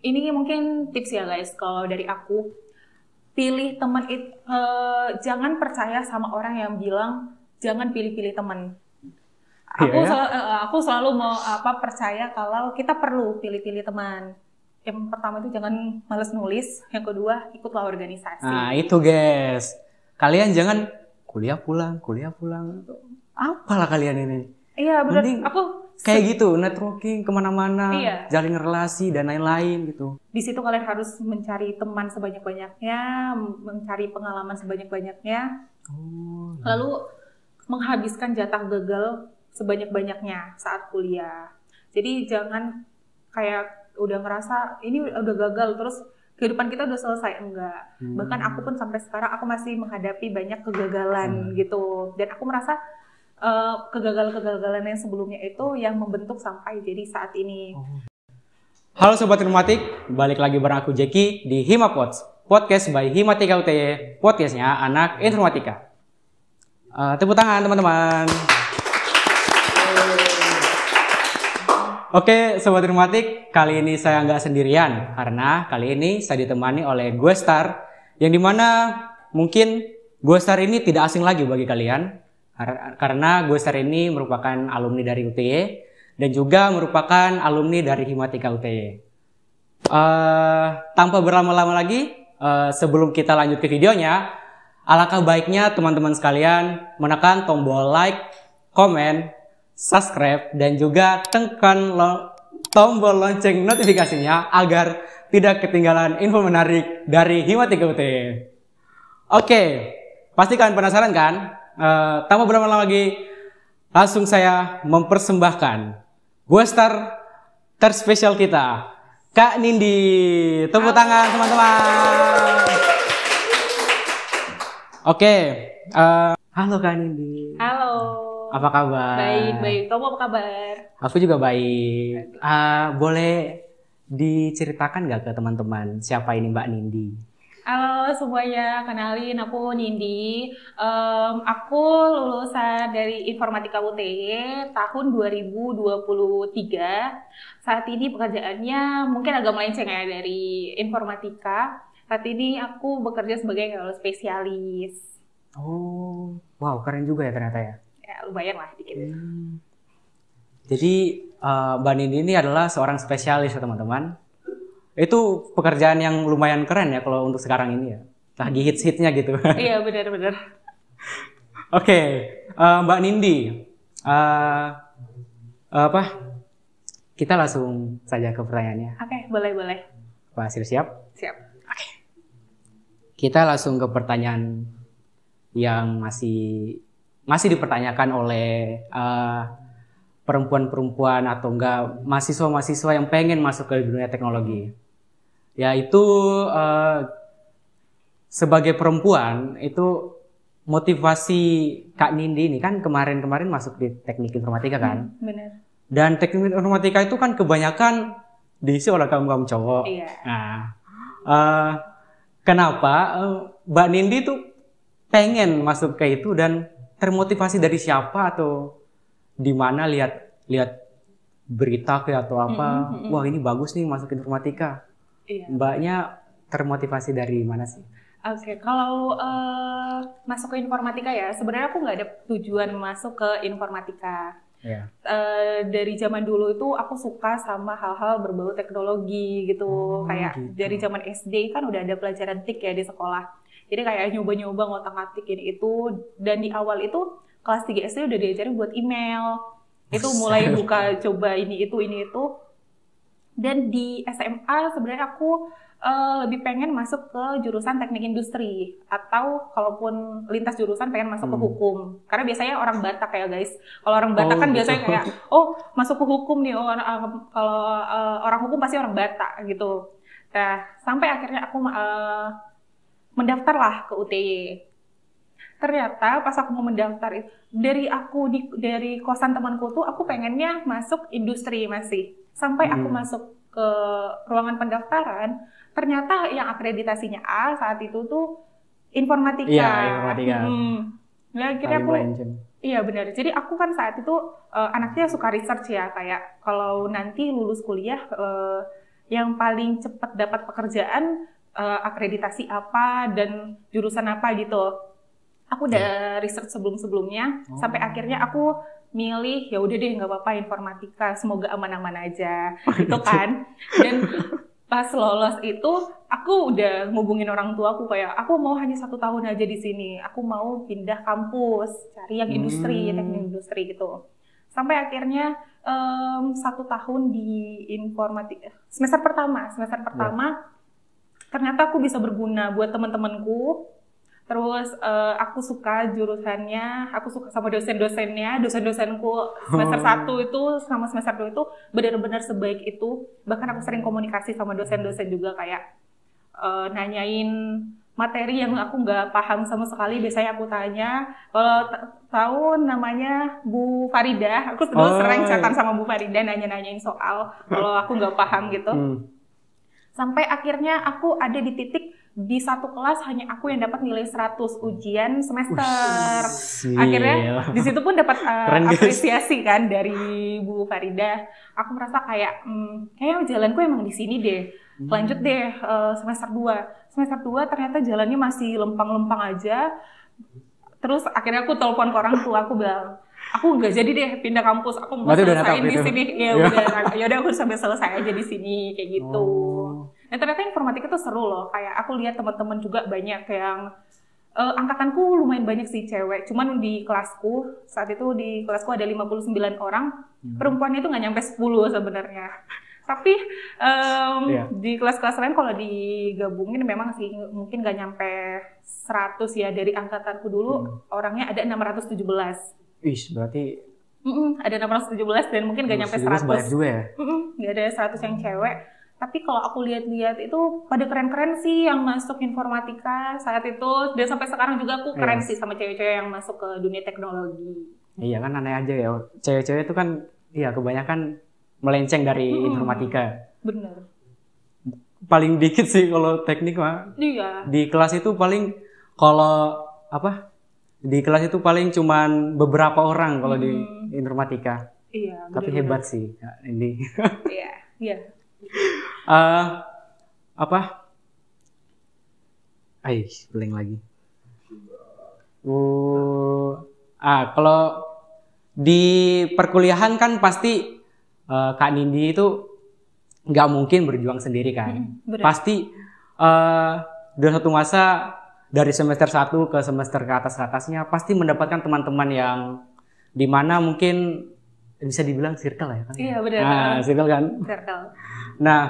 Ini mungkin tips ya guys, kalau dari aku, pilih teman itu, jangan percaya sama orang yang bilang jangan pilih-pilih teman. Iya ya? Aku selalu mau percaya kalau kita perlu pilih-pilih teman. Yang pertama itu jangan males nulis, yang kedua ikutlah organisasi. Nah itu guys, kalian jangan kuliah pulang. Apalah kalian ini? Iya benar. Mending kayak gitu, networking kemana-mana, Iya. jalin relasi dan lain-lain gitu. Di situ kalian harus mencari teman sebanyak-banyaknya, mencari pengalaman sebanyak-banyaknya, lalu menghabiskan jatah gagal sebanyak-banyaknya saat kuliah. Jadi jangan kayak udah ngerasa ini udah gagal terus kehidupan kita udah selesai, enggak. Bahkan aku pun sampai sekarang aku masih menghadapi banyak kegagalan gitu, dan aku merasa kegagalan-kegagalan yang sebelumnya itu yang membentuk sampai jadi saat ini. Halo Sobat Informatik, balik lagi bareng aku Jeki di Himapods, podcast by Himatika UTY, podcastnya anak informatika. Tepuk tangan teman-teman. Oke Sobat Informatik, kali ini saya nggak sendirian, karena kali ini saya ditemani oleh gue Star, yang dimana mungkin gue Star ini tidak asing lagi bagi kalian, karena gue Star ini merupakan alumni dari UTY, dan juga merupakan alumni dari Himatika UTY. Tanpa berlama-lama lagi, sebelum kita lanjut ke videonya, alangkah baiknya teman-teman sekalian menekan tombol like, komen, subscribe, dan juga tekan tombol lonceng notifikasinya agar tidak ketinggalan info menarik dari Himatika UTY. Oke, pasti kalian penasaran kan? Tanpa berlama-lama lagi, langsung saya mempersembahkan gue Star terspesial kita, Kak Nindi. Tepuk tangan teman-teman. Oke, halo Kak Nindi. Halo. Apa kabar? Baik. Kamu apa kabar? Aku juga baik. Boleh diceritakan nggak ke teman-teman siapa ini Mbak Nindi? Halo semuanya, kenalin aku Nindi. Aku lulusan dari Informatika UTY tahun 2023. Saat ini pekerjaannya mungkin agak melenceng ya dari informatika. Saat ini aku bekerja sebagai spesialis. Oh, wow, keren juga ya ternyata ya. Ya, lumayan lah dikit. Jadi Mbak Nindi ini adalah seorang spesialis ya teman-teman. Itu pekerjaan yang lumayan keren ya kalau untuk sekarang ini ya. Lagi hits-hitsnya gitu. Iya benar-benar. Oke, Mbak Nindi, kita langsung saja ke pertanyaannya. Oke, boleh. Pak, siap? Siap. Oke. Kita langsung ke pertanyaan yang masih dipertanyakan oleh perempuan-perempuan atau enggak mahasiswa-mahasiswa yang pengen masuk ke dunia teknologi. Yaitu sebagai perempuan itu motivasi Kak Nindi ini kan kemarin masuk di teknik informatika kan? Benar. Dan teknik informatika itu kan kebanyakan diisi oleh kaum cowok. Iya. Nah, kenapa Mbak Nindi tuh pengen masuk ke itu dan termotivasi dari siapa atau di mana lihat berita kayak atau apa? Wah ini bagus nih masuk informatika. Iya. Mbaknya termotivasi dari mana sih? Oke, kalau masuk ke informatika ya, sebenarnya aku nggak ada tujuan masuk ke informatika. Yeah. Dari zaman dulu itu aku suka sama hal-hal berbau teknologi gitu. Kayak gitu. dari zaman SD kan udah ada pelajaran TIK ya di sekolah. Jadi kayak nyoba-nyoba ngotak-ngatik itu. Dan di awal itu kelas 3 SD udah diajarin buat email. Itu mulai buka coba ini itu. Dan di SMA sebenarnya aku lebih pengen masuk ke jurusan teknik industri, atau kalaupun lintas jurusan pengen masuk ke hukum. Karena biasanya orang Batak ya guys. Kalau orang Batak kan biasanya kayak masuk ke hukum nih. Kalau orang hukum pasti orang Batak gitu. Nah, sampai akhirnya aku mendaftarlah ke UTY. Ternyata pas aku mau mendaftar itu dari kosan temanku tuh aku pengennya masuk industri masih. Sampai aku masuk ke ruangan pendaftaran, ternyata yang akreditasinya A saat itu tuh informatika. Iya, informatika. Ya akhirnya iya benar. Jadi aku kan saat itu anaknya suka research ya, kayak kalau nanti lulus kuliah yang paling cepat dapat pekerjaan, akreditasi apa dan jurusan apa gitu. Aku udah research sebelum-sebelumnya sampai akhirnya aku milih ya udah deh nggak apa-apa informatika, semoga aman-aman aja gitu kan. Dan pas lolos itu aku udah ngubungin orang tua aku kayak aku mau hanya 1 tahun aja di sini, aku mau pindah kampus cari yang industri, teknik industri gitu. Sampai akhirnya 1 tahun di informatika semester pertama ternyata aku bisa berguna buat teman-temanku. Terus aku suka jurusannya, aku suka sama dosen-dosennya, dosen-dosenku semester 1 itu sama semester 2 itu benar-benar sebaik itu. Bahkan aku sering komunikasi sama dosen-dosen juga kayak nanyain materi yang aku nggak paham sama sekali. Biasanya aku tanya, kalau tahu namanya Bu Farida, aku dulu sering chatan sama Bu Farida nanya-nanyain soal kalau aku nggak paham gitu. Sampai akhirnya aku ada di titik di satu kelas hanya aku yang dapat nilai 100 ujian semester. Akhirnya di situ pun dapat apresiasi kan dari Bu Farida. Aku merasa kayak kayaknya jalanku emang di sini deh. Lanjut deh semester 2. Semester 2 ternyata jalannya masih lempang-lempang aja. Terus akhirnya aku telepon ke orang tua, aku bilang, aku nggak jadi deh pindah kampus, aku mau selesaiin di sini. Ya udah aku sampai selesai aja di sini kayak gitu. Nah ternyata informatika itu seru loh, kayak aku lihat teman-teman juga banyak yang angkatanku lumayan banyak sih cewek. Cuman di kelasku saat itu di kelasku ada 59 orang, perempuannya itu nggak nyampe 10 sebenarnya. Tapi di kelas-kelas lain kalau digabungin memang sih mungkin nggak nyampe 100 ya. Dari angkatanku dulu orangnya ada 617. Berarti ada 617 dan mungkin gak nyampe 100. Banyak juga ya? Gak ada 100 yang cewek. Tapi kalau aku lihat-lihat itu pada keren-keren sih yang masuk informatika saat itu. Dan sampai sekarang juga aku keren sih sama cewek-cewek yang masuk ke dunia teknologi. Iya kan aneh aja ya. Cewek-cewek itu kan kebanyakan melenceng dari informatika. Bener. Paling dikit sih kalau teknik mah. Iya. Di kelas itu paling di kelas itu paling cuman beberapa orang kalau di informatika. Iya. Tapi hebat sih ini. Iya. Blank lagi. Kalau di perkuliahan kan pasti Kak Nindi itu nggak mungkin berjuang sendiri kan. Pasti dalam satu masa dari semester 1 ke semester ke atasnya pasti mendapatkan teman-teman yang dimana mungkin bisa dibilang circle ya kan? Iya benar. Circle kan. Circle. Nah,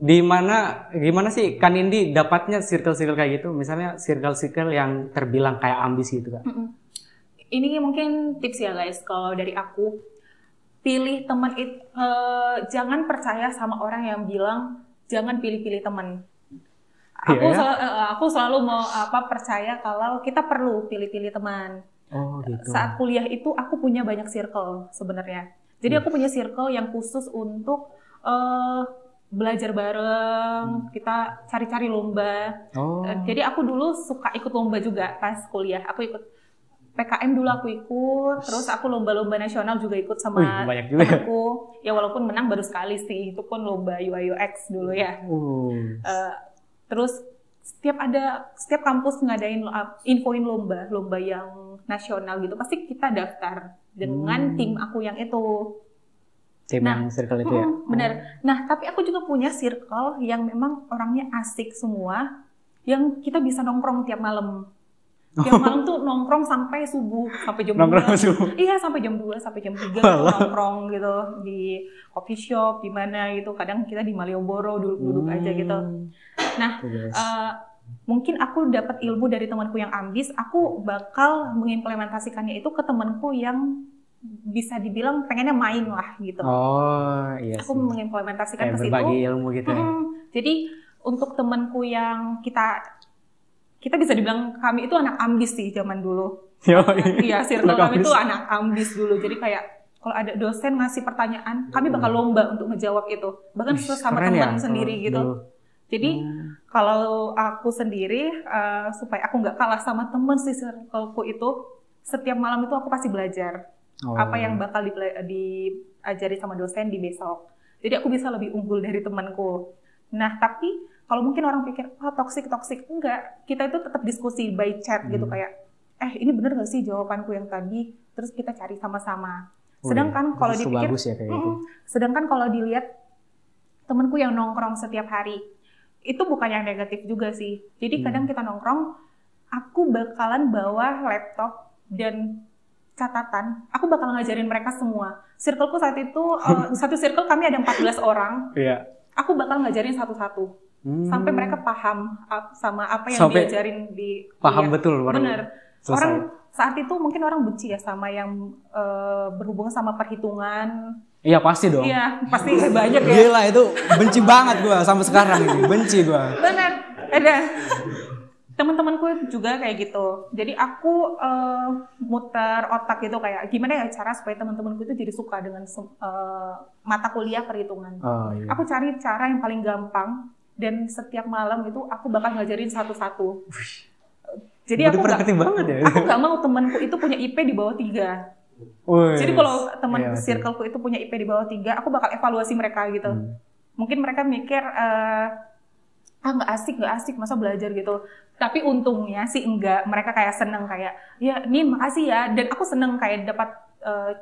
gimana sih Kak Nindi dapatnya circle-circle kayak gitu? Misalnya circle-circle yang terbilang kayak ambis gitu kan? Ini mungkin tips ya guys, kalau dari aku pilih teman itu jangan percaya sama orang yang bilang jangan pilih-pilih teman. Aku selalu mau percaya kalau kita perlu pilih-pilih teman. Gitu. Saat kuliah itu aku punya banyak circle sebenarnya. Jadi aku punya circle yang khusus untuk belajar bareng, kita cari-cari lomba. Jadi aku dulu suka ikut lomba juga pas kuliah. Aku ikut PKM dulu aku ikut, terus aku lomba-lomba nasional juga ikut sama temanku. Ya walaupun menang baru sekali sih, itu pun lomba UI UX dulu ya. Terus setiap kampus ngadain infoin lomba yang nasional gitu, pasti kita daftar dengan tim aku yang itu. Yang circle itu ya? Benar. Nah, tapi aku juga punya circle yang memang orangnya asik semua, yang kita bisa nongkrong tiap malam. Tiap malam tuh nongkrong sampai subuh, sampai jam 2. Iya, sampai jam 2, sampai jam 3 nongkrong gitu di coffee shop di mana gitu. Kadang kita di Malioboro duduk-duduk aja gitu. Nah, mungkin aku dapat ilmu dari temanku yang ambis, aku bakal mengimplementasikannya itu ke temanku yang bisa dibilang pengennya main lah gitu. Iya. Aku mengimplementasikan ke situ. Berbagi ilmu gitu ya. Jadi untuk temanku yang kita bisa dibilang kami itu anak ambis sih zaman dulu. Iya, circle kami itu anak ambis dulu. Jadi kayak kalau ada dosen ngasih pertanyaan, kami bakal lomba untuk ngejawab itu. Bahkan sama teman sendiri gitu. Jadi kalau aku sendiri supaya aku nggak kalah sama teman di circleku itu, setiap malam itu aku pasti belajar apa yang bakal diajari sama dosen di besok. Jadi aku bisa lebih unggul dari temanku. Nah, tapi kalau mungkin orang pikir, toksik, enggak. Kita itu tetap diskusi by chat gitu, kayak, ini bener gak sih jawabanku yang tadi? Terus kita cari sama-sama. Sedangkan kalau dipikir, ya, kayak gitu. Sedangkan kalau dilihat temanku yang nongkrong setiap hari, itu bukan yang negatif juga sih. Jadi kadang kita nongkrong, aku bakalan bawa laptop dan catatan, aku bakal ngajarin mereka semua. Circleku saat itu, satu circle kami ada 14 orang. Iya. Aku bakal ngajarin satu-satu. Sampai mereka paham sama apa yang diajarin di... Paham betul. Bener. Orang saat itu mungkin orang benci ya sama yang berhubungan sama perhitungan. Iya pasti dong. Iya, pasti banyak ya. Gila itu, benci banget gue sampai sekarang ini. Benci gue. Bener, ada. Teman-temanku juga kayak gitu. Jadi aku muter otak gitu kayak gimana ya cara supaya teman-temanku itu jadi suka dengan mata kuliah perhitungan. Iya. Aku cari cara yang paling gampang dan setiap malam itu aku bakal ngajarin satu-satu. Jadi aku nggak mau temanku itu punya IP di bawah 3. Jadi kalau teman circleku itu punya IP di bawah 3, aku bakal evaluasi mereka gitu. Mungkin mereka mikir nggak asik masa belajar gitu. Tapi untungnya sih enggak, mereka kayak seneng kayak ya Nin makasih ya, dan aku seneng kayak dapat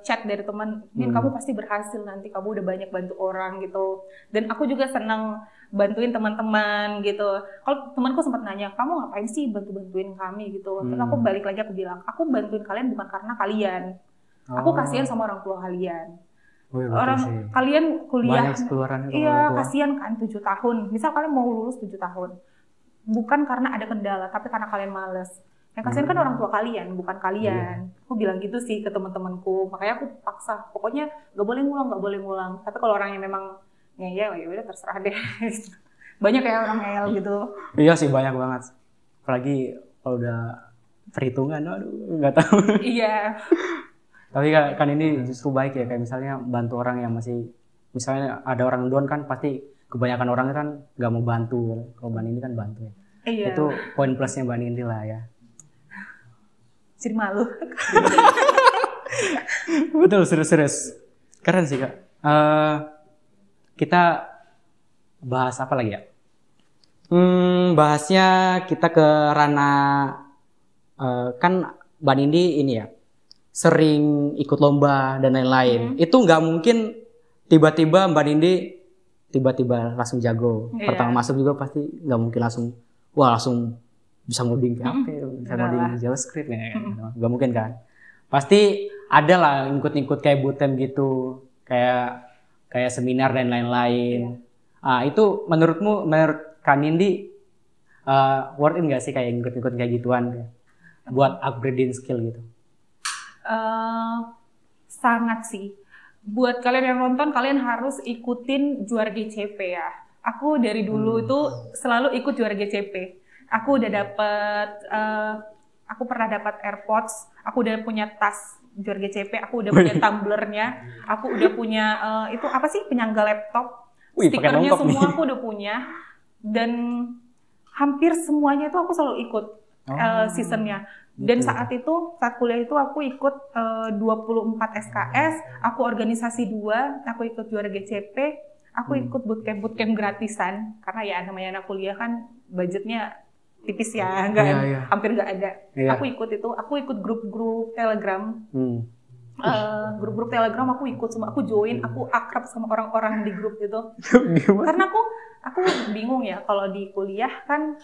chat dari teman, Nin kamu pasti berhasil nanti, kamu udah banyak bantu orang gitu. Dan aku juga seneng bantuin teman-teman gitu. Kalau temanku sempat nanya, kamu ngapain sih bantuin kami gitu. Terus aku balik lagi aku bilang, aku bantuin kalian bukan karena kalian, aku kasihan sama orang tua kalian. Kalian kuliah, iya kasihan kan 7 tahun. Misal kalian mau lulus 7 tahun, bukan karena ada kendala, tapi karena kalian males. Yang kasihan kan orang tua kalian, bukan kalian. Aku bilang gitu sih ke teman-temanku. Makanya aku paksa, pokoknya nggak boleh ngulang. Tapi kalau orang yang memang ngeyel, ya udah terserah deh. Banyak ya orang ngeyel gitu. Iya sih banyak banget. Apalagi kalau udah perhitungan, aduh nggak tahu. Iya. Tapi kan ini justru baik ya, kayak misalnya bantu orang yang masih, misalnya ada orang down kan pasti kebanyakan orang kan nggak mau bantu. Kalau Mbak Nindi kan bantu ya. Iya. Itu poin plusnya Mbak Nindi lah ya. Jadi malu. Betul, serius. Keren sih Kak. Kita bahas apa lagi ya? Bahasnya kita ke ranah, kan Mbak Nindi ini ya, sering ikut lomba dan lain-lain. Itu nggak mungkin tiba-tiba Mbak Nindi tiba-tiba langsung jago. Pertama masuk juga pasti nggak mungkin langsung bisa ngoding PHP, bisa ngoding JavaScript ya. Nggak mungkin kan. Pasti ada lah ikut-ikut kayak bootcamp gitu, kayak seminar dan lain-lain. Itu menurut Kak Nindi worth it nggak sih kayak ikut-ikut kayak gituan buat upgrading skill gitu? Sangat sih. Buat kalian yang nonton, kalian harus ikutin juara GCP ya. Aku dari dulu itu selalu ikut juara GCP. Aku udah aku pernah dapat AirPods, aku udah punya tas juara GCP, aku udah punya tumblernya, aku udah punya itu apa sih, penyangga laptop, stikernya semua aku udah punya, dan hampir semuanya itu aku selalu ikut seasonnya. Dan saat kuliah itu aku ikut 24 SKS, aku organisasi 2, aku ikut juara GCP, aku ikut bootcamp gratisan, karena ya namanya anak kuliah kan budgetnya tipis ya, hampir nggak ada. Aku ikut grup-grup Telegram, grup-grup Telegram aku ikut semua, aku join, aku akrab sama orang-orang di grup itu. Karena aku bingung ya, kalau di kuliah kan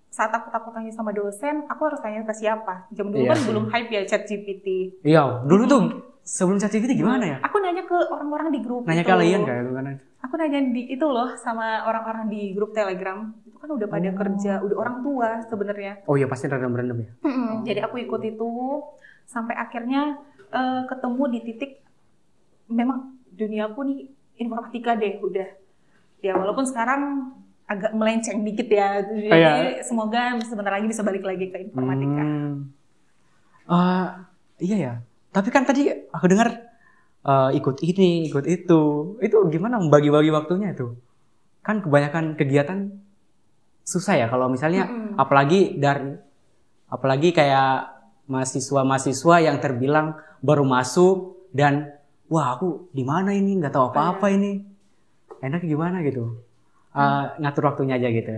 saat aku tanya sama dosen, aku harus tanya ke siapa? Jam dulu kan belum hype ya ChatGPT. Iya, dulu tuh sebelum ChatGPT gimana ya? Aku nanya ke orang-orang di grup. Nanya kalian kayak gimana? Aku nanya itu loh sama orang-orang di grup Telegram. Itu kan udah pada kerja, udah orang tua sebenarnya. Oh iya, pasti random ya. Jadi aku ikut itu sampai akhirnya ketemu di titik memang duniaku nih informatika deh udah. Ya walaupun sekarang agak melenceng dikit ya. Jadi semoga sebentar lagi bisa balik lagi ke informatika. Iya ya. Tapi kan tadi aku dengar ikut ini, ikut itu. Itu gimana membagi-bagi waktunya itu? Kan kebanyakan kegiatan susah ya kalau misalnya apalagi kayak mahasiswa-mahasiswa yang terbilang baru masuk dan wah aku di mana ini, nggak tahu apa-apa ini. Enaknya gimana gitu? Ngatur waktunya aja gitu.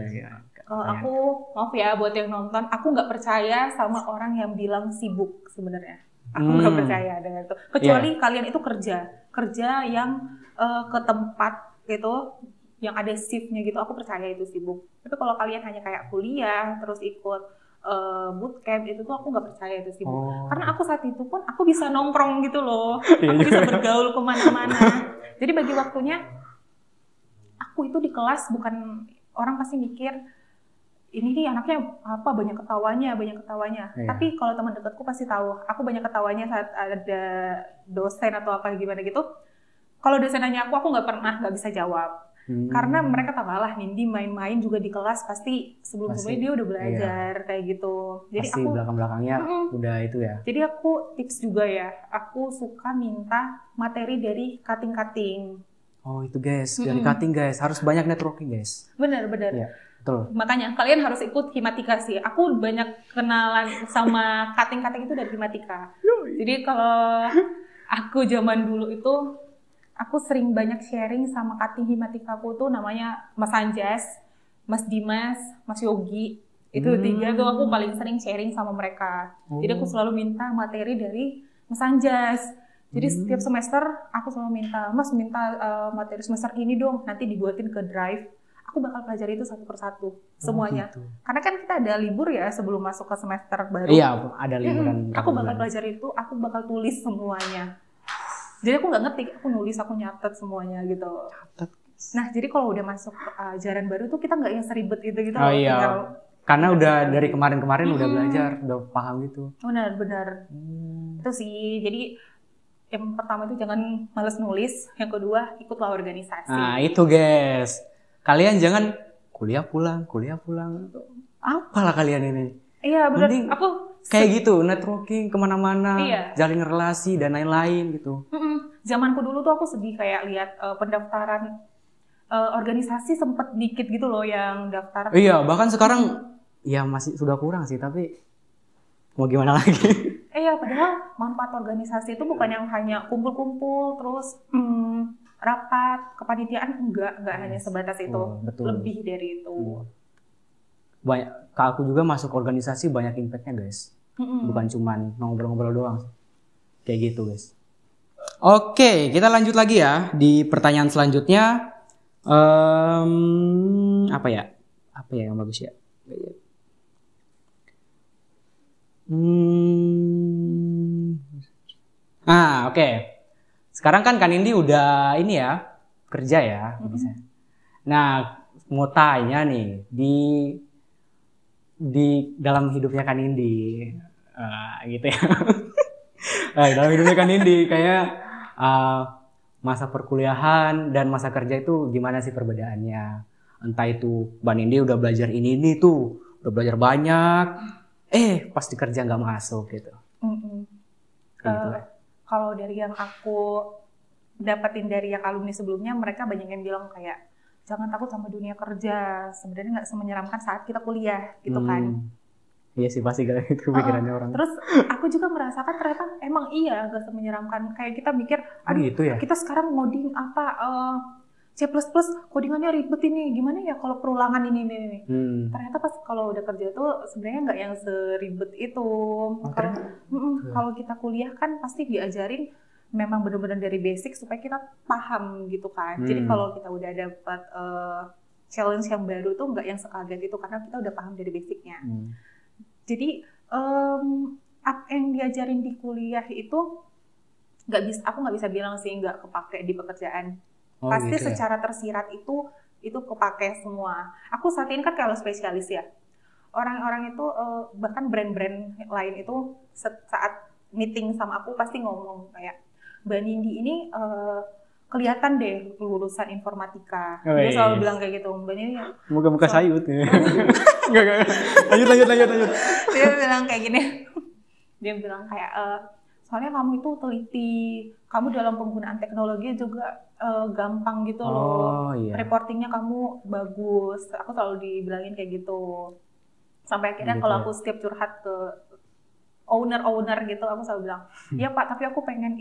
Aku maaf ya buat yang nonton, aku nggak percaya sama orang yang bilang sibuk sebenarnya. Aku nggak percaya dengan itu. Kecuali kalian itu kerja yang ke tempat gitu, yang ada shiftnya gitu. Aku percaya itu sibuk. Tapi kalau kalian hanya kayak kuliah terus ikut bootcamp itu tuh aku nggak percaya itu sibuk. Karena aku saat itu pun aku bisa nongkrong gitu loh. Aku bisa bergaul kemana-mana. Jadi bagi waktunya aku itu di kelas bukan orang pasti mikir ini nih anaknya apa banyak ketawanya. Tapi kalau teman dekatku pasti tahu, aku banyak ketawanya saat ada dosen atau apa gimana gitu. Kalau dosen nanya aku nggak bisa jawab. Karena mereka tahu lah Nindi main-main juga di kelas pasti sebelum-sebelumnya dia udah belajar kayak gitu. Jadi pasti belakang-belakangnya udah itu ya. Jadi aku tips juga ya, aku suka minta materi dari cutting-cutting. Oh itu guys, dari cutting guys, harus banyak networking guys. Benar. Ya, betul. Makanya kalian harus ikut Himatika sih. Aku banyak kenalan sama cutting-cutting itu dari Himatika. Jadi kalau aku zaman dulu itu, aku sering banyak sharing sama cutting Himatika aku tuh namanya Mas Anjas, Mas Dimas, Mas Yogi. Itu 3 tuh aku paling sering sharing sama mereka. Jadi aku selalu minta materi dari Mas Anjas. Jadi setiap semester aku selalu minta materi semester ini dong, nanti dibuatin ke Drive. Aku bakal pelajari itu satu persatu semuanya. Gitu. Karena kan kita ada libur ya sebelum masuk ke semester baru. Iya, ada liburan. Aku bakal pelajari itu, aku bakal tulis semuanya. Jadi aku nggak ngetik, aku nulis, aku nyatet semuanya gitu. Nah, jadi kalau udah masuk ajaran baru tuh kita nggak yang seribet gitu-gitu. Oh iya. Karena udah dari kemarin-kemarin udah belajar, udah paham gitu. Benar. Itu sih. Jadi yang pertama itu jangan males nulis, yang kedua ikutlah organisasi. Nah itu guys, kalian jangan kuliah pulang. Apalah kalian ini? Iya benar. Aku kayak gitu, networking kemana-mana, jalin relasi dan lain-lain gitu. Zamanku dulu tuh aku sedih kayak lihat pendaftaran organisasi sempet dikit gitu loh yang daftar. Iya, bahkan sekarang ya masih sudah kurang sih, tapi mau gimana lagi? Iya, padahal manfaat organisasi itu bukan yang hanya kumpul-kumpul terus rapat kepanitiaan, enggak hanya sebatas itu, lebih dari itu. Banyak, aku juga masuk organisasi banyak impactnya guys, bukan cuman ngobrol-ngobrol doang, kayak gitu guys. Oke, kita lanjut lagi ya di pertanyaan selanjutnya. Apa ya yang bagus ya? Oke. Sekarang kan Nindi udah ini ya, kerja ya. Nah, mau tanya nih, di dalam hidupnya Nindi, gitu ya. Dalam hidupnya Nindi, kayak masa perkuliahan dan masa kerja itu gimana sih perbedaannya? Entah itu Mbak Nindi udah belajar ini tuh, udah belajar banyak, pas di kerja nggak masuk gitu. Kalau dari yang aku dapetin dari yang alumni sebelumnya, mereka banyak yang bilang kayak jangan takut sama dunia kerja, sebenarnya nggak semenyeramkan saat kita kuliah gitu kan. Iya sih, pasti kayak gitu pikirannya orang. Terus aku juga merasakan ternyata emang iya nggak semenyeramkan. Kayak kita mikir, aduh gitu ya? Kita sekarang ngoding apa C++, codingannya ribet ini, gimana ya kalau perulangan ini. Ternyata pas kalau udah kerja tuh sebenarnya nggak yang seribet itu. Kalau kita kuliah kan pasti diajarin memang benar-benar dari basic supaya kita paham gitu kan. Jadi kalau kita udah dapat challenge yang baru tuh nggak yang sekaget itu karena kita udah paham dari basicnya. Jadi apa yang diajarin di kuliah itu aku nggak bisa bilang sih nggak kepake di pekerjaan. Pasti gitu secara tersirat itu kepake semua. Aku saat ini kan kalau spesialis ya. Orang-orang itu bahkan brand-brand lain itu saat meeting sama aku pasti ngomong kayak Mbak Nindi ini kelihatan deh lulusan informatika. Dia selalu bilang kayak gitu. Mbak Nindi muka sayut. Enggak. Lanjut. Dia bilang kayak gini. Dia bilang kayak soalnya kamu itu teliti, kamu dalam penggunaan teknologi juga gampang gitu loh. Reportingnya kamu bagus. Aku selalu dibilangin kayak gitu. Sampai akhirnya gitu kalau aku setiap curhat ke owner gitu, aku selalu bilang, ya Pak, tapi aku pengen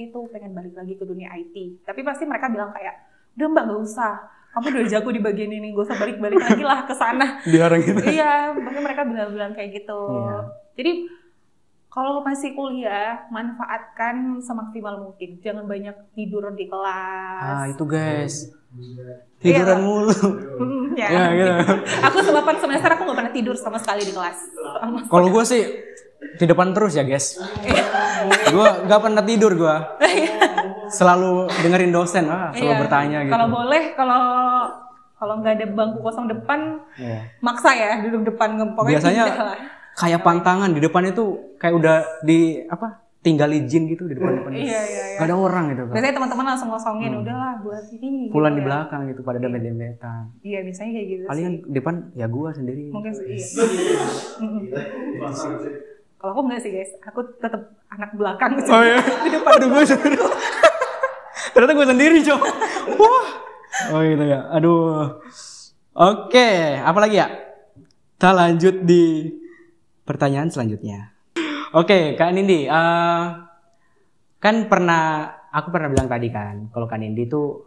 balik lagi ke dunia IT. Tapi pasti mereka bilang kayak, udah Mbak gak usah, kamu udah jago di bagian ini, gak usah balik-balik lagi lah ke sana. Dilarang gitu. Iya, makanya mereka bilang kayak gitu. Iya. Jadi kalau masih kuliah, manfaatkan semaksimal mungkin. Jangan banyak tidur di kelas. Itu guys, tiduran mulu. Ya. Gitu. Aku selama semester aku gak pernah tidur sama sekali di kelas. Kalau gue sih di depan terus ya guys. Gue gak pernah tidur gue. Selalu dengerin dosen, selalu bertanya gitu. Kalau boleh, kalau nggak ada bangku kosong depan, maksa ya duduk depan. Pokoknya biasanya kayak pantangan di depan itu kayak udah tinggal izin gitu di depan. Iya. Gak ada orang gitu kan. Biasanya teman-teman langsung ngosongin, udahlah buat ini. Pulang gitu di belakang gitu pada dempet-dempetan. Iya, biasanya kayak gitu. Palingan depan ya gua sendiri. Mungkin iya. Kalau aku enggak sih guys, aku tetap anak belakang sih. Oh iya. Di depan. Aduh, gue sendiri. Ternyata gue sendiri, Cok. Wah. Oh gitu ya. Aduh. Oke, apa lagi ya? Kita lanjut di pertanyaan selanjutnya. Oke, Kak Nindi, kan aku pernah bilang tadi kan, kalau Kak Nindi itu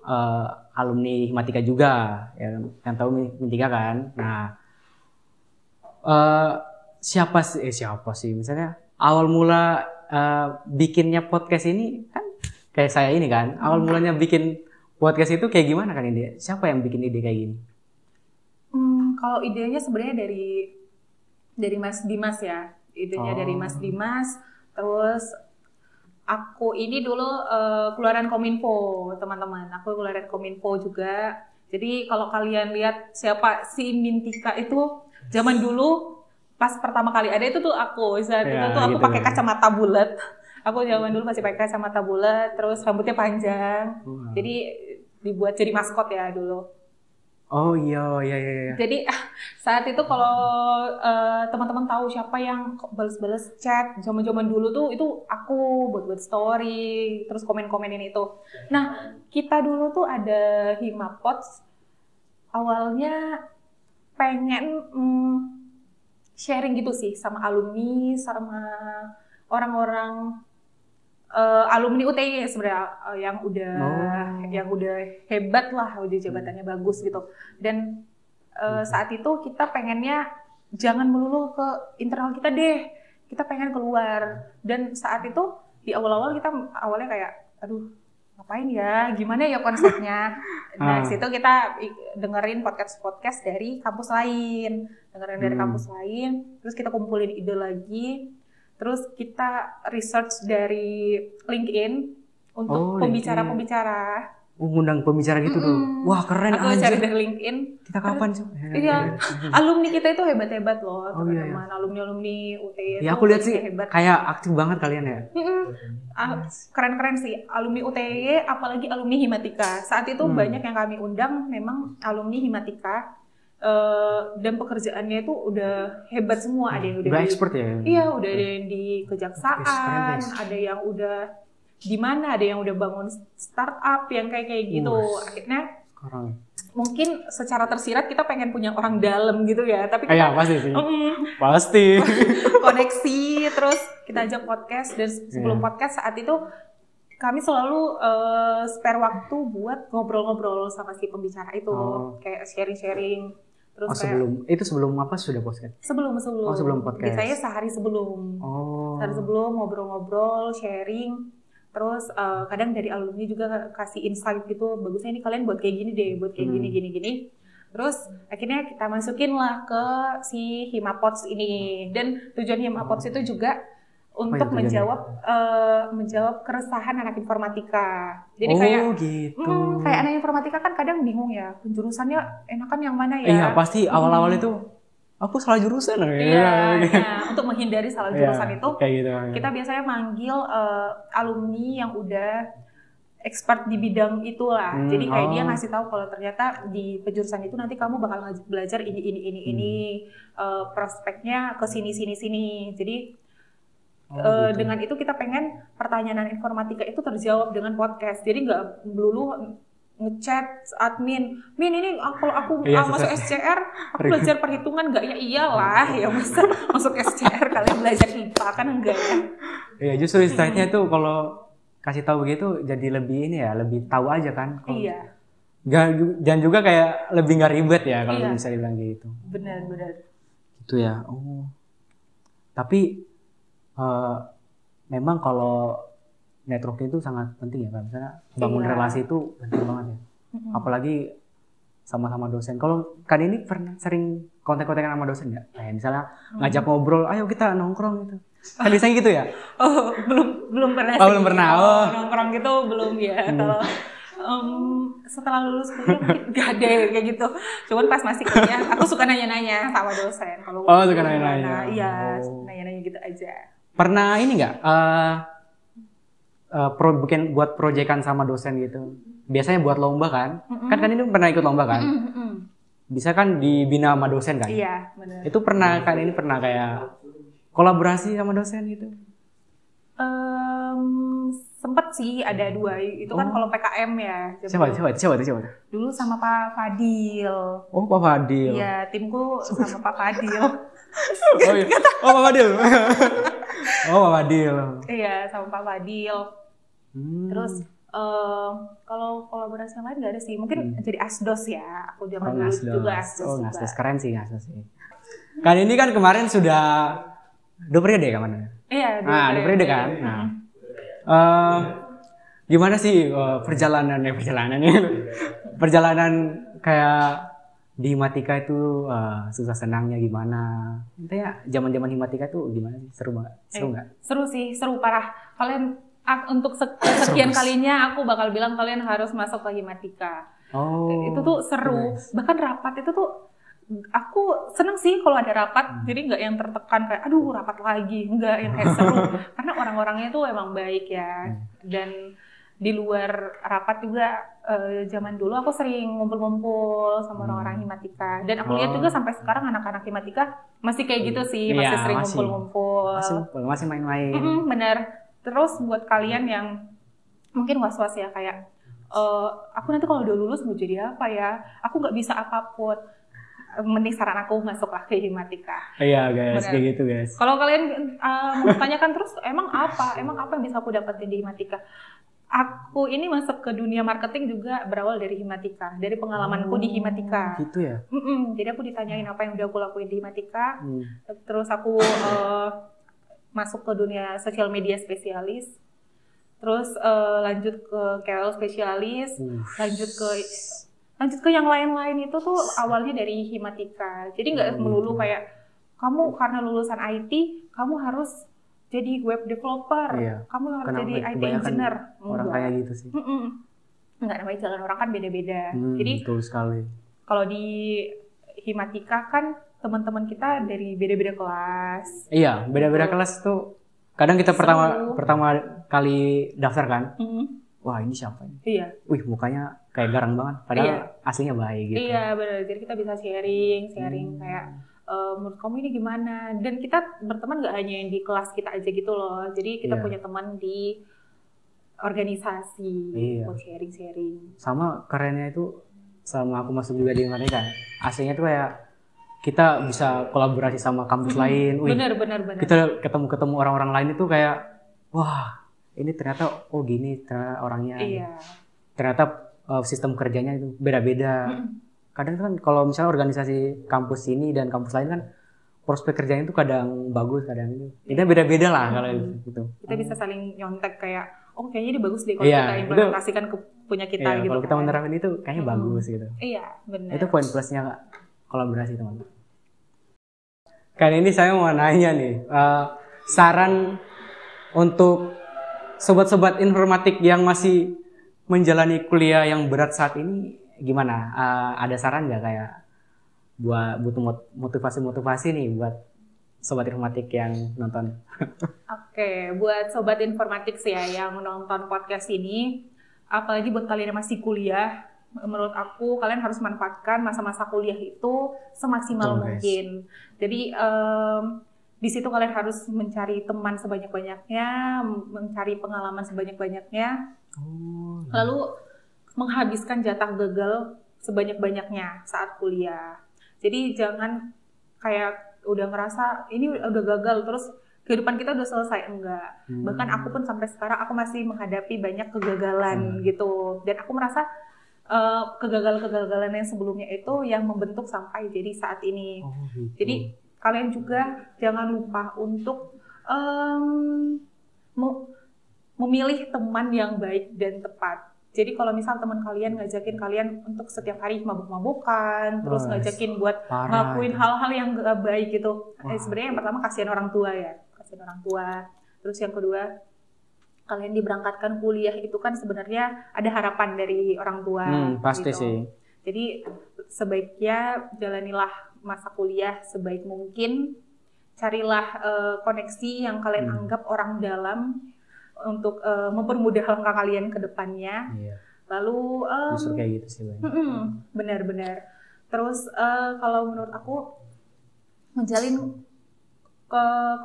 alumni Himatika juga, yang tahu Himatika kan. Nah, siapa sih, misalnya awal mula bikinnya podcast ini kan kayak saya ini kan, awal mulanya bikin podcast itu kayak gimana Kak Nindi? Siapa yang bikin ide kayak gini? Kalau idenya sebenarnya dari Mas Dimas ya. Idenya dari Mas Dimas, terus aku ini dulu keluaran Kominfo, teman-teman. Aku keluaran Kominfo juga. Jadi kalau kalian lihat siapa si Mintika itu, zaman dulu pas pertama kali ada itu tuh aku. Saat itu tuh aku pakai kacamata bulat. Aku zaman dulu masih pakai kacamata bulat, terus rambutnya panjang. Jadi dibuat jadi maskot ya dulu. Oh iya. Jadi saat itu kalau teman-teman tahu siapa yang balas-balas chat zaman-zaman dulu tuh itu aku buat story, terus komen-komenin itu. Nah, kita dulu tuh ada Himapods awalnya pengen sharing gitu sih sama alumni, sama orang-orang alumni UTY sebenarnya yang udah hebat lah, udah jabatannya bagus gitu. Dan saat itu kita pengennya jangan melulu ke internal kita deh, kita pengen keluar. Dan saat itu di awal-awal kita awalnya kayak aduh ngapain ya, gimana ya konsepnya. Nah situ kita dengerin podcast dari kampus lain, terus kita kumpulin ide lagi. Terus kita research dari LinkedIn untuk pembicara-pembicara. Ngundang pembicara gitu tuh. Wah keren aja. Aku cari dari LinkedIn. Kita kapan sih? Iya, alumni kita itu hebat-hebat loh, teman-teman. Alumni UTY. Ya aku lihat sih hebat. Kayak aktif banget kalian ya. Keren-keren sih. Alumni UTY, apalagi alumni Himatika. Saat itu banyak yang kami undang memang alumni Himatika. Dan pekerjaannya itu udah hebat semua. Ada yang udah expert ya? Iya, udah ada yang di kejaksaan, ada yang udah di mana, ada yang udah bangun startup yang kayak gitu. Akhirnya mungkin secara tersirat kita pengen punya orang dalam gitu ya, tapi kita pasti sih. Pasti. Koneksi, terus kita ajak podcast, dan sebelum podcast saat itu kami selalu spare waktu buat ngobrol-ngobrol sama si pembicara itu, kayak sharing-sharing. Terus sebelum apa sudah podcast? Sebelum podcast. Biasanya sehari sebelum. Sehari sebelum ngobrol-ngobrol, sharing. Terus kadang dari alumni juga kasih insight gitu, bagusnya ini kalian buat kayak gini deh, buat kayak gini. Terus akhirnya kita masukin lah ke si Himapods ini. Dan tujuan Himapods itu juga untuk menjawab keresahan anak informatika. Jadi kayak anak informatika kan kadang bingung ya, penjurusannya enakan yang mana ya? Iya pasti awal-awal itu aku salah jurusan. Iya. Nah, untuk menghindari salah jurusan itu, kita biasanya manggil alumni yang udah expert di bidang itulah. Jadi kayak dia ngasih tahu kalau ternyata di penjurusan itu nanti kamu bakal belajar ini, prospeknya ke sini. Jadi dengan itu kita pengen pertanyaan informatika itu terjawab dengan podcast. Jadi nggak melulu ngechat admin, Min ini kalau aku Iya, masuk SCR, aku belajar perhitungan nggak? Ya iyalah, ya masa masuk SCR kalian belajar IPA kan enggak ya? Iya, justru insightnya tuh kalau kasih tahu begitu jadi lebih ini ya, lebih tahu aja kan. Iya. Dan juga kayak lebih nggak ribet ya kalau Iya. bisa dibilang gitu. Benar-benar. Gitu ya. Oh. Tapi memang kalau networking itu sangat penting ya kan. Misalnya bangun Iya. relasi itu penting banget ya. Apalagi sama-sama dosen. Kalau kan ini pernah sering kontak-kontakan sama dosen nggak? Kayak misalnya ngajak ngobrol, ayo kita nongkrong gitu. Kan biasanya gitu ya? Oh, belum pernah Oh, sih. belum pernah. Kalau Oh. nongkrong gitu belum ya. Kalau setelah lulus kuliah mungkin gak ada kayak gitu. Cuman pas masih kuliah, aku suka nanya-nanya sama dosen. Kalau Suka nanya-nanya. gimana, iya, Oh. nanya-nanya gitu aja. Pernah ini nggak? Buat proyekan sama dosen gitu. Biasanya buat lomba kan? Kan ini pernah ikut lomba kan? Bisa kan dibina sama dosen kan? Iya, benar. Itu pernah kayak kolaborasi sama dosen gitu? Sempet sih ada 2. Itu kan kalau PKM ya. Siapa tuh? Dulu sama Pak Fadil. Oh, Pak Fadil. Iya, timku sama Pak Fadil. Oh iya. Oh, Pak Fadil. Oh, Pak Fadil. Iya, sama Pak Fadil. Terus kalau kolaborasi yang lain nggak ada sih. Mungkin jadi asdos ya. Aku zaman dulu juga asdos. Oh, juga. asdos keren sih, asdos sih. Kan ini kan kemarin sudah 2 periode ya kemana? Iya, Dua periode kan. Nah, gimana sih perjalanannya kayak di Himatika itu susah senangnya gimana? Intinya zaman-zaman Himatika tuh gimana sih? Seru banget? Seru nggak? Seru sih, seru parah. Kalian untuk sekian kalinya aku bakal bilang kalian harus masuk ke Himatika. Oh. Itu tuh seru. Bahkan rapat itu tuh aku seneng sih kalau ada rapat. Jadi nggak yang tertekan kayak aduh rapat lagi, nggak yang kayak seru. Karena orang-orangnya tuh emang baik ya. Dan di luar rapat juga zaman dulu aku sering ngumpul-ngumpul sama orang-orang Himatika. Dan aku lihat juga sampai sekarang anak-anak Himatika masih kayak gitu sih, masih sering ngumpul-ngumpul. Masih main-main. Bener. Terus buat kalian yang mungkin was-was ya kayak aku nanti kalau udah lulus mau jadi apa ya? Aku nggak bisa apapun. Mending saran aku masuklah ke Himatika. Iya guys, kayak gitu guys. Kalau kalian tanyakan terus emang apa yang bisa aku dapetin di Himatika? Aku ini masuk ke dunia marketing juga berawal dari Himatika, dari pengalamanku di Himatika. Gitu ya? Jadi aku ditanyain apa yang udah aku lakuin di Himatika, terus aku masuk ke dunia sosial media spesialis, terus lanjut ke KOL spesialis, lanjut ke yang lain-lain itu tuh awalnya dari Himatika. Jadi nggak melulu kayak kamu karena lulusan IT, kamu harus jadi web developer, kamu harus jadi IT engineer. Orang kayak gitu sih. Enggak, namanya jalan orang kan beda-beda. Jadi betul sekali. Kalau di Himatika kan teman-teman kita dari beda-beda kelas. Iya, beda-beda kelas tuh. Kadang kita pertama kali daftar kan. Wah, ini siapa ini? Iya. Wih, mukanya kayak garang banget. Padahal aslinya baik gitu. Iya, benar. Jadi kita bisa sharing kayak menurut kamu ini gimana? Dan kita berteman gak hanya yang di kelas kita aja gitu loh. Jadi kita punya teman di organisasi buat sharing. Sama kerennya itu sama aku masuk juga di Himatika. Aslinya tuh kayak kita bisa kolaborasi sama kampus lain. Wih, benar. Kita ketemu orang-orang lain itu kayak wah, ini ternyata gini ternyata orangnya. Iya. Ternyata sistem kerjanya itu beda-beda. Kadang kan kalau misalnya organisasi kampus ini dan kampus lain kan prospek kerjanya itu kadang bagus, kadang itu. Ini beda-beda lah kalau gitu. Kita bisa saling nyontek kayak, kayaknya ini bagus deh kalau kita implementasikan ke punya kita gitu. Kalau kita menerapkan itu kayaknya bagus gitu. Iya, benar. Itu poin plusnya kolaborasi teman-teman. Kali ini saya mau nanya nih, saran untuk sobat-sobat informatik yang masih menjalani kuliah yang berat saat ini gimana? Ada saran nggak kayak butuh motivasi nih buat sobat informatik yang nonton? Oke, buat sobat informatik sih ya yang nonton podcast ini, apalagi buat kalian yang masih kuliah, menurut aku kalian harus manfaatkan masa-masa kuliah itu semaksimal mungkin. Jadi di situ kalian harus mencari teman sebanyak-banyaknya, mencari pengalaman sebanyak-banyaknya. Lalu menghabiskan jatah gagal sebanyak-banyaknya saat kuliah. Jadi jangan kayak udah ngerasa ini udah gagal terus kehidupan kita udah selesai, enggak. Bahkan aku pun sampai sekarang aku masih menghadapi banyak kegagalan gitu. Dan aku merasa kegagalan-kegagalan yang sebelumnya itu yang membentuk sampai jadi saat ini. Gitu. Jadi kalian juga jangan lupa untuk memilih teman yang baik dan tepat. Jadi kalau misal teman kalian ngajakin kalian untuk setiap hari mabuk-mabukan, terus ngajakin buat ngelakuin hal-hal yang gak baik gitu. Sebenarnya yang pertama kasihan orang tua ya, kasihan orang tua. Terus yang kedua, kalian diberangkatkan kuliah itu kan sebenarnya ada harapan dari orang tua. Pasti gitu. sih. Jadi sebaiknya jalanilah masa kuliah sebaik mungkin. Carilah koneksi yang kalian anggap orang dalam untuk mempermudah langkah kalian ke depannya. Iya. Lalu Justru kayak gitu sih, benar-benar. Terus kalau menurut aku menjalin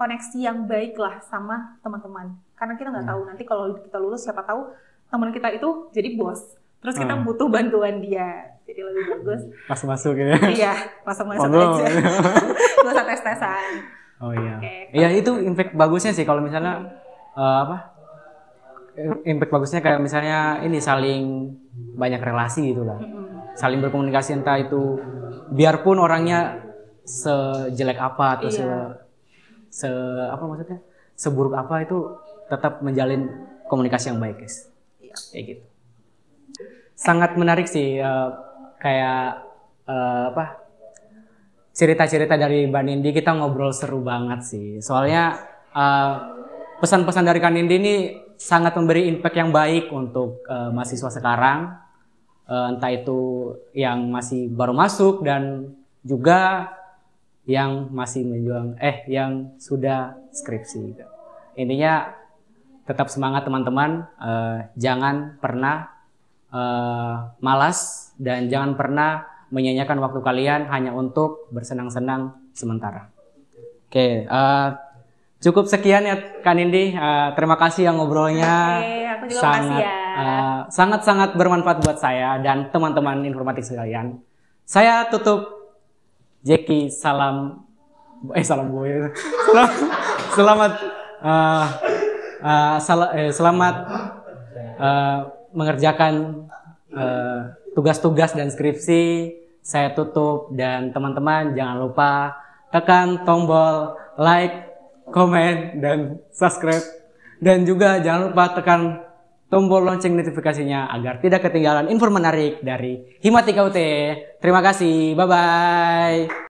koneksi yang baik lah sama teman-teman. Karena kita nggak tahu nanti kalau kita lulus siapa tahu teman kita itu jadi bos. Terus kita butuh bantuan dia. Jadi lebih bagus. Pas masuk ya. Iya, masuk-masuk aja. Gak usah tes-tesan. Oh iya. Oke. Iya itu impact bagusnya sih kalau misalnya impact bagusnya kayak misalnya ini saling banyak relasi gitu lah. Saling berkomunikasi entah itu biarpun orangnya sejelek apa atau apa maksudnya seburuk apa itu tetap menjalin komunikasi yang baik guys. Kayak gitu. Sangat menarik sih kayak cerita-cerita dari Mbak Nindi, kita ngobrol seru banget sih. Soalnya pesan-pesan dari Kak Nindi ini sangat memberi impact yang baik untuk mahasiswa sekarang, entah itu yang masih baru masuk dan juga yang masih yang sudah skripsi. Intinya tetap semangat teman-teman, jangan pernah malas dan jangan pernah menyanyiakan waktu kalian hanya untuk bersenang-senang sementara. Oke, cukup sekian ya Kak Nindi. Terima kasih yang ngobrolnya. Aku juga makasih ya. Sangat-sangat bermanfaat buat saya dan teman-teman informatik sekalian. Saya tutup. Jeki, salam boy. Selamat mengerjakan tugas-tugas dan skripsi. Saya tutup dan teman-teman jangan lupa tekan tombol like, komen, dan subscribe. Dan juga jangan lupa tekan tombol lonceng notifikasinya agar tidak ketinggalan info menarik dari Himatika UT. Terima kasih, bye-bye.